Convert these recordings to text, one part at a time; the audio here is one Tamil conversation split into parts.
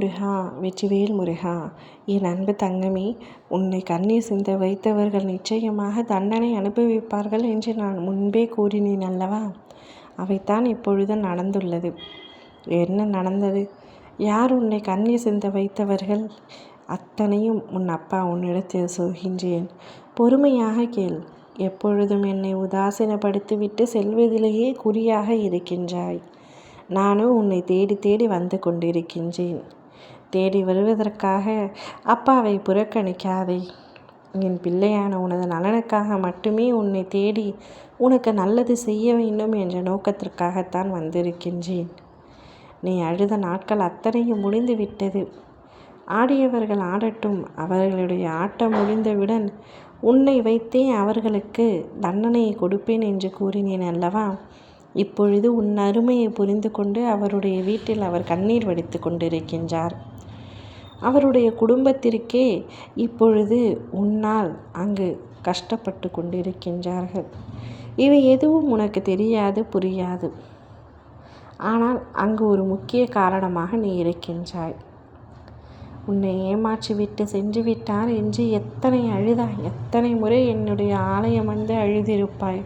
முருகா, வெற்றிவேல் முருகா. என் அன்பு தங்கமே, உன்னை கண்ணீர் சிந்த வைத்தவர்கள் நிச்சயமாக தண்டனை அனுபவிப்பார்கள் என்று நான் முன்பே கூறினேன் அல்லவா? அவைத்தான் இப்பொழுது நடந்துள்ளது. என்ன நடந்தது? யார் உன்னை கண்ணீர் சிந்த வைத்தவர்கள்? அத்தனையும் உன் அப்பா உன்னிடத்தில் சொல்கின்றேன். பொறுமையாக கேள். எப்பொழுதும் என்னை உதாசீனப்படுத்திவிட்டு செல்வதிலேயே குறியாக இருக்கின்றாய். நானும் உன்னை தேடி தேடி வந்து கொண்டிருக்கின்றேன். தேடி வருவதற்காக அப்பாவை புறக்கணிக்காதே. என் பிள்ளையான உனது நலனுக்காக மட்டுமே உன்னை தேடி உனக்கு நல்லது செய்ய வேண்டும் என்ற நோக்கத்திற்காகத்தான் வந்திருக்கின்றேன். நீ அழுத நாட்கள் அத்தனையும் முடிந்து விட்டது. ஆடியவர்கள் ஆடட்டும். அவர்களுடைய ஆட்டம் முடிந்தவுடன் உன்னை வைத்தே அவர்களுக்கு தண்டனையை கொடுப்பேன் என்று கூறினேன் அல்லவா? இப்பொழுது உன் அருமையை புரிந்து கொண்டு அவருடைய வீட்டில் அவர் கண்ணீர் வடித்து கொண்டிருக்கின்றார். அவருடைய குடும்பத்திற்கே இப்பொழுது உன்னால் அங்கு கஷ்டப்பட்டு கொண்டிருக்கின்றார்கள். இவை எதுவும் உனக்கு தெரியாது, புரியாது. ஆனால் அங்கு ஒரு முக்கிய காரணமாக நீ இருக்கின்றாய். உன்னை ஏமாற்றிவிட்டு சென்று விட்டார் என்று எத்தனை அழுதாய், எத்தனை முறை என்னுடைய ஆலயம் வந்து அழுதிருப்பாய்.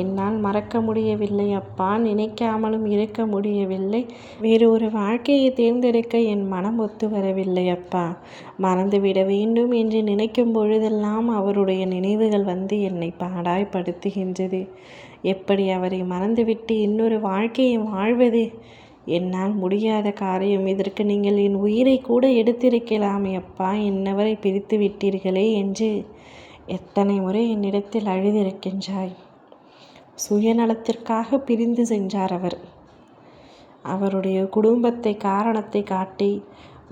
என்னால் மறக்க முடியவில்லை அப்பா, நினைக்காமலும் இருக்க முடியவில்லை. வேறு ஒரு வாழ்க்கையை தேர்ந்தெடுக்க என் மனம் ஒத்து வரவில்லை அப்பா. மறந்துவிட வேண்டும் என்று நினைக்கும் பொழுதெல்லாம் அவருடைய நினைவுகள் வந்து என்னை பாடாய்படுத்துகின்றது. எப்படி அவரை மறந்துவிட்டு இன்னொரு வாழ்க்கையை வாழ்வது? என்னால் முடியாத காரியம். இதற்கு நீங்கள் என் உயிரை கூட எடுத்திருக்கலாமே அப்பா, என்னவரை பிரித்து விட்டீர்களே என்று எத்தனை முறை என்னிடத்தில் அழுதிருக்கின்றாய். சுயநலத்திற்காக பிரிந்து சென்றார் அவர். அவருடைய குடும்பத்தை காரணத்தை காட்டி,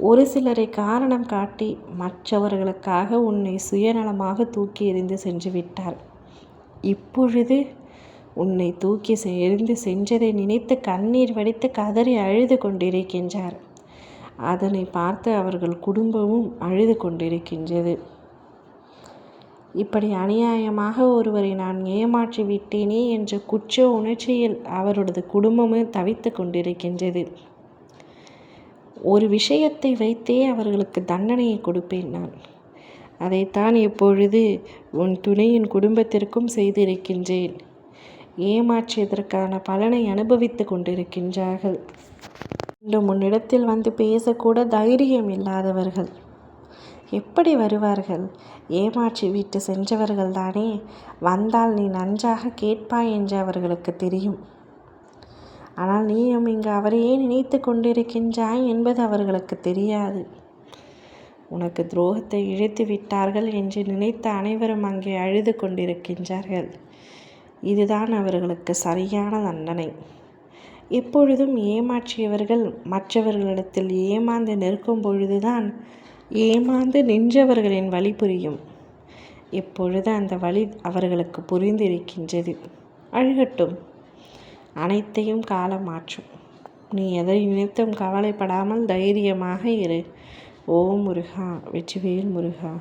ஒரு சிலரை காரணம் காட்டி மற்றவர்களுக்காக உன்னை சுயநலமாக தூக்கி எறிந்து சென்று விட்டார். இப்பொழுது உன்னை தூக்கி எறிந்து சென்றதை நினைத்து கண்ணீர் வடித்து கதறி அழுது கொண்டிருக்கின்றார். அதனை பார்த்து அவர்கள் குடும்பமும் அழுது கொண்டிருக்கின்றது. இப்படி அநியாயமாக ஒருவரை நான் ஏமாற்றி விட்டேனே என்ற குற்ற உணர்ச்சியில் அவரது குடும்பமும் தவித்து கொண்டிருக்கின்றது. ஒரு விஷயத்தை வைத்தே அவர்களுக்கு தண்டனையை கொடுப்பேன் நான். அதைத்தான் இப்பொழுது உன் துணையின் குடும்பத்திற்கும் செய்திருக்கின்றேன். ஏமாற்றியதற்கான பலனை அனுபவித்து கொண்டிருக்கின்றார்கள். மீண்டும் உன்னிடத்தில் வந்து பேசக்கூட தைரியம் இல்லாதவர்கள் எப்படி வருவார்கள்? ஏமாற்றி விட்டு சென்றவர்கள் தானே. வந்தால் நீ நன்றாக கேட்பாய் என்று அவர்களுக்கு தெரியும். ஆனால் நீயும் இங்கு அவரையே நினைத்து கொண்டிருக்கின்றாய் என்பது அவர்களுக்கு தெரியாது. உனக்கு துரோகத்தை இழைத்து விட்டார்கள் என்று நினைத்த அனைவரும் அங்கே அழுது கொண்டிருக்கின்றார்கள். இதுதான் அவர்களுக்கு சரியான தண்டனை. எப்பொழுதும் ஏமாற்றியவர்கள் மற்றவர்களிடத்தில் ஏமாந்து நிற்கும் பொழுதுதான் ஏமாந்து நின்றவர்களின் வழி புரியும். இப்பொழுது அந்த வழி அவர்களுக்கு புரிந்திருக்கின்றது. அழுகட்டும். அனைத்தையும் காலம் மாற்றும். நீ எதை நினைத்தும் கவலைப்படாமல் தைரியமாக இரு. ஓம் முருகா, வெற்றிவேல் முருகா.